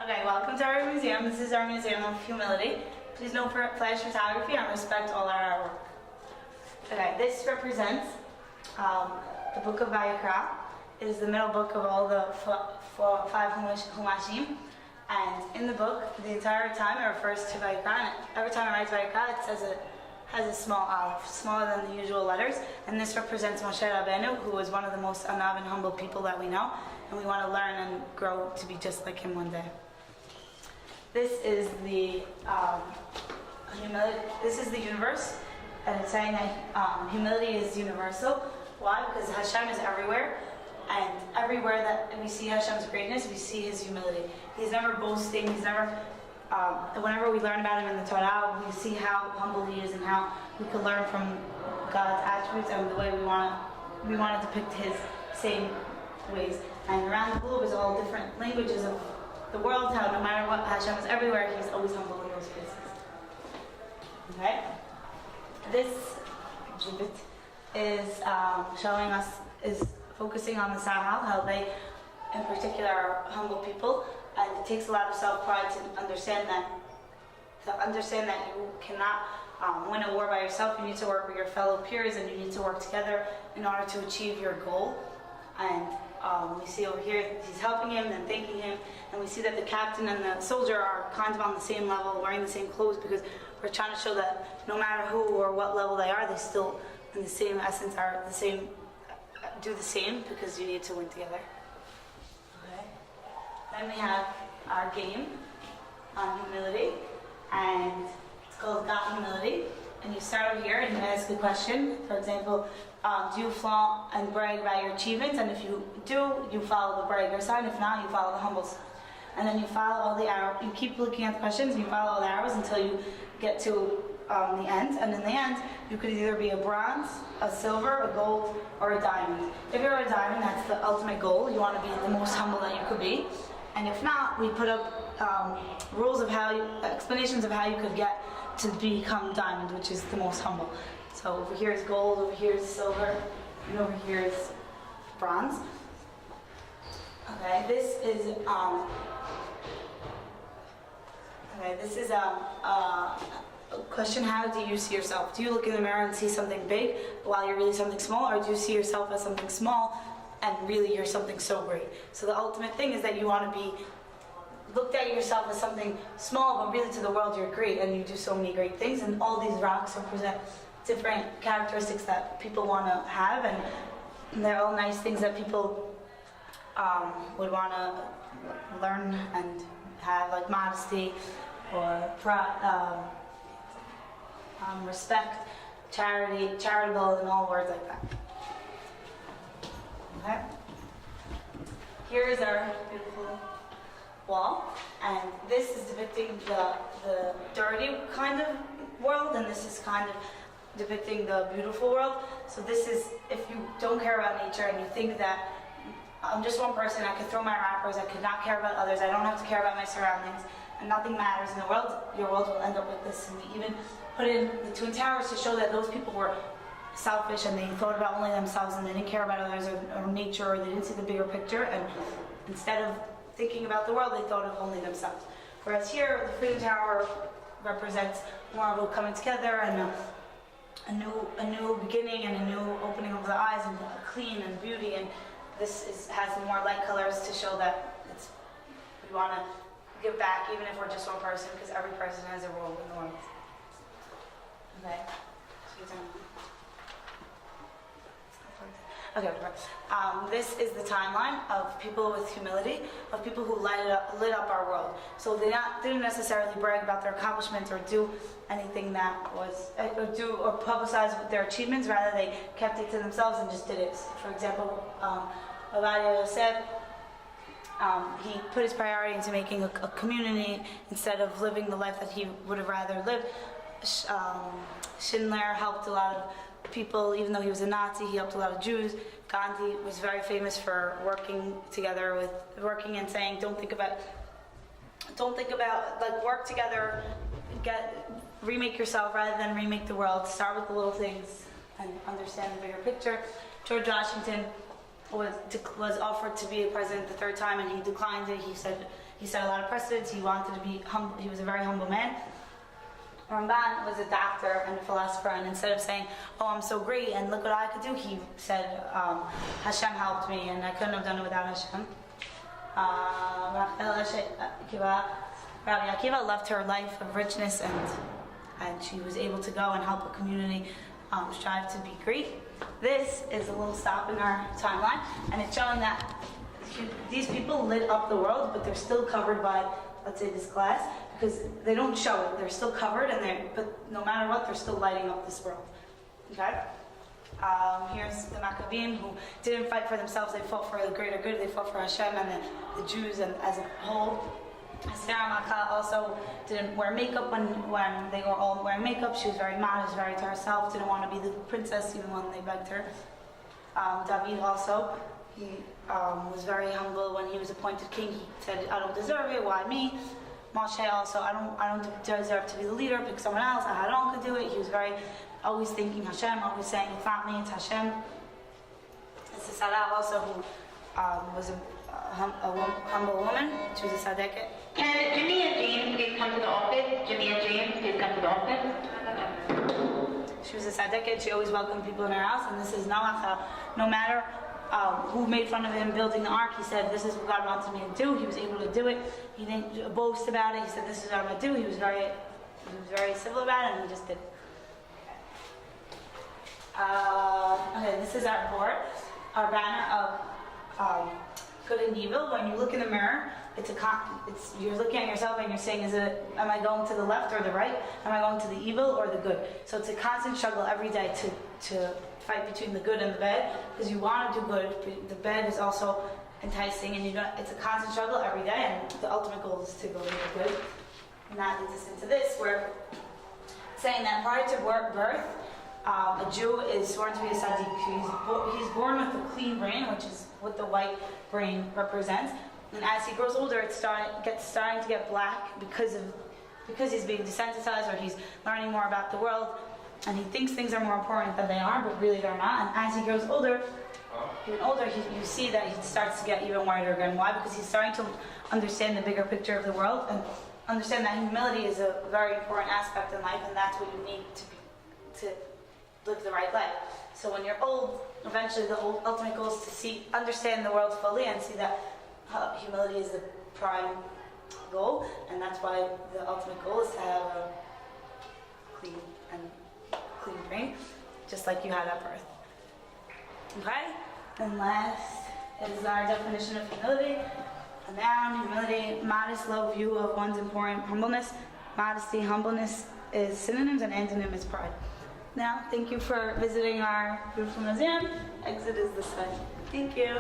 Okay, welcome to our museum. This is our Museum of Humility. Please note for flash photography and respect all our artwork. Okay, this represents the book of Vayikra. It is the middle book of all the five Humashim. And in the book, the entire time it refers to Vayikra. And every time it writes Vayikra, it says it has a small aleph, smaller than the usual letters. And this represents Moshe Rabbeinu, who was one of the most anav and humble people that we know. And we want to learn and grow to be just like him one day. This is the humility. This is the universe, and it's saying that humility is universal. Why? Because Hashem is everywhere, and everywhere that we see Hashem's greatness, we see His humility. He's never boasting. He's never. Whenever we learn about Him in the Torah, we see how humble He is and how we can learn from God's attributes and the way we want to depict His same ways. And around the globe is all different languages of the world, how no matter what, Hashem is everywhere, He's always humble in those places. Okay? This exhibit is showing us, is focusing on the Sahel, how they, in particular, are humble people, and it takes a lot of self-pride to understand that you cannot win a war by yourself. You need to work with your fellow peers, and you need to work together in order to achieve your goal. And we see over here, he's helping him and thanking him, and we see that the captain and the soldier are kind of on the same level, wearing the same clothes, because we're trying to show that no matter who or what level they are, they still, in the same essence, are the same, do the same, because you need to win together. Okay. Then we have our game on humility, and it's called Got Humility. And you start over here and you ask a question. For example, do you flaunt and brag about your achievements? And if you do, you follow the bragger sign. If not, you follow the humble sign. And then you follow all the arrows. You keep looking at the questions and you follow all the arrows until you get to the end. And in the end, you could either be a bronze, a silver, a gold, or a diamond. If you're a diamond, that's the ultimate goal. You want to be the most humble that you could be. And if not, we put up rules of explanations of how you could get to become diamond, which is the most humble. So over here is gold, over here is silver, and over here is bronze. Okay, this is a question. How do you see yourself? Do you look in the mirror and see something big while you're really something small, or do you see yourself as something small and really you're something so great? So the ultimate thing is that you want to be looked at yourself as something small, but really to the world you're great, and you do so many great things. And all these rocks represent different characteristics that people want to have, and they're all nice things that people would want to learn and have, like modesty or respect, charity, charitable, and all words like that. Okay. Here is our beautiful wall, and this is depicting the dirty kind of world, and this is kind of depicting the beautiful world. So this is, if you don't care about nature and you think that I'm just one person, I could throw my wrappers, I could not care about others, I don't have to care about my surroundings, and nothing matters in the world, your world will end up like this. And we even put in the Twin Towers to show that those people were selfish and they thought about only themselves and they didn't care about others or nature, or they didn't see the bigger picture, and instead of thinking about the world, they thought of only themselves. Whereas here, the Freedom Tower represents more of a coming together and a new beginning and a new opening of the eyes and clean and beauty. And this has more light colors to show that we want to give back, even if we're just one person, because every person has a role in the world. Okay. Okay, this is the timeline of people with humility, of people who lit up our world. So they didn't necessarily brag about their accomplishments or do anything that was, or publicize their achievements. Rather, they kept it to themselves and just did it. For example, Ovadia Yosef, he put his priority into making a community instead of living the life that he would have rather lived. Schindler helped a lot of people, even though he was a Nazi, he helped a lot of Jews. Gandhi was very famous for working and saying, don't think about, like, work together, remake yourself rather than remake the world. Start with the little things and understand the bigger picture. George Washington was offered to be a president the third time, and he declined it. He said he set a lot of precedents. He wanted to be humble. He was a very humble man. Ramban was a doctor and a philosopher, and instead of saying, "Oh, I'm so great and look what I could do," he said, "Hashem helped me, and I couldn't have done it without Hashem." Rabbi Akiva left her life of richness, and she was able to go and help a community strive to be great. This is a little stop in our timeline, and it's showing that these people lit up the world, but they're still covered by, let's say, this glass, because they don't show it. They're still covered, but no matter what, they're still lighting up this world. Okay? Here's the Maccabean, who didn't fight for themselves. They fought for the greater good. They fought for Hashem and the Jews and as a whole. Sarah Malka also didn't wear makeup when they were all wearing makeup. She was very modest, very to herself, didn't want to be the princess even when they begged her. David also, he was very humble when he was appointed king. He said, "I don't deserve it, why me?" Moshe also, I don't deserve to be the leader, pick someone else, Aharon could do it. He was always thinking Hashem, always saying, "It's not me, it's Hashem." This is Sarah also, who was a humble woman. She was a tzaddiket. Can Jimmy and James please come to the office? Jimmy and James, please come to the office. She was a tzaddiket. She always welcomed people in her house. And this is Noach. No matter who made fun of him building the ark, he said, "This is what God wanted me to do." He was able to do it. He didn't boast about it. He said, "This is what I'm going to do." He was very civil about it, and he just did it. Okay, this is our board, our banner of good and evil. When you look in the mirror, you're looking at yourself and you're saying, am I going to the left or the right? Am I going to the evil or the good? So it's a constant struggle every day to fight between the good and the bad, because you want to do good, but the bad is also enticing, and it's a constant struggle every day, and the ultimate goal is to go to the good. And that leads us into this, where saying that prior to birth, a Jew is sworn to be a tzaddik. He's born with a clean brain, which is what the white brain represents. And as he grows older, it's starting to get black because he's being desensitized, or he's learning more about the world, and he thinks things are more important than they are, but really they're not. And as he grows older, you see that he starts to get even whiter again. Why? Because he's starting to understand the bigger picture of the world and understand that humility is a very important aspect in life, and that's what you need to live the right life. So when you're old, eventually the ultimate goal is to understand the world fully and see that humility is the prime goal, and that's why the ultimate goal is to have a clean brain, just like you had at birth. Okay? And last is our definition of humility. A noun, humility, modest, low view of one's important, humbleness. Modesty, humbleness is synonyms, and antonym is pride. Now, thank you for visiting our beautiful museum. Exit is this way. Thank you.